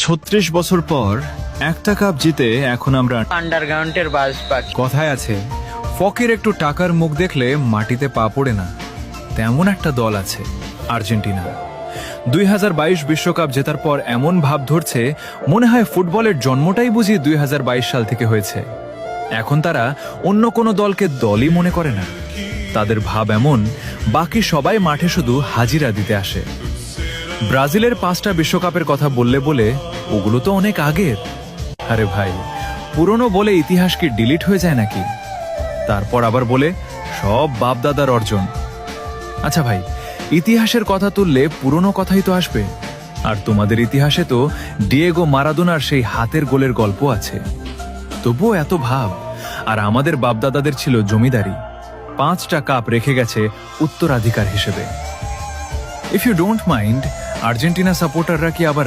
৩৬ বছর পর একটা কাপ জিতে এখন আমরা আন্ডারগ্রাউন্ডের বাস পাখি। কথায় আছে, ফকির একটু টাকার মুখ দেখলে মাটিতে পা পড়ে না। তেমন একটা দল আছে আর্জেন্টিনা। 2022 বিশ্বকাপ জেতার পর এমন ভাব ধরছে মনে হয় ফুটবলের জন্মটাই বুঝি 2022 সাল থেকে হয়েছে। এখন তারা অন্য কোনো দলকে দলই মনে করে না। তাদের ভাব এমন, বাকি সবাই মাঠে শুধু হাজিরা দিতে আসে। ব্রাজিলের 5টা বিশ্বকাপের কথা বললে বলে ওগুলো তো অনেক আগের। আরে ভাই, পুরনো বলে ইতিহাস কি ডিলিট হয়ে যায় নাকি? তারপর আবার বলে সব বাপদাদার অর্জন। আচ্ছা ভাই, ইতিহাসের কথা তুললে পুরনো কথাই তো আসবে। আর তোমাদের ইতিহাসে তো ডিয়েগো মারাদোনার সেই হাতের গোলের গল্প আছে। তবুও এত ভাব। আর আমাদের বাপদাদাদের ছিল জমিদারি, 5টা কাপ রেখে গেছে উত্তরাধিকার হিসেবে। If you don't mind, Argentina সাপোর্টাররা কি আবার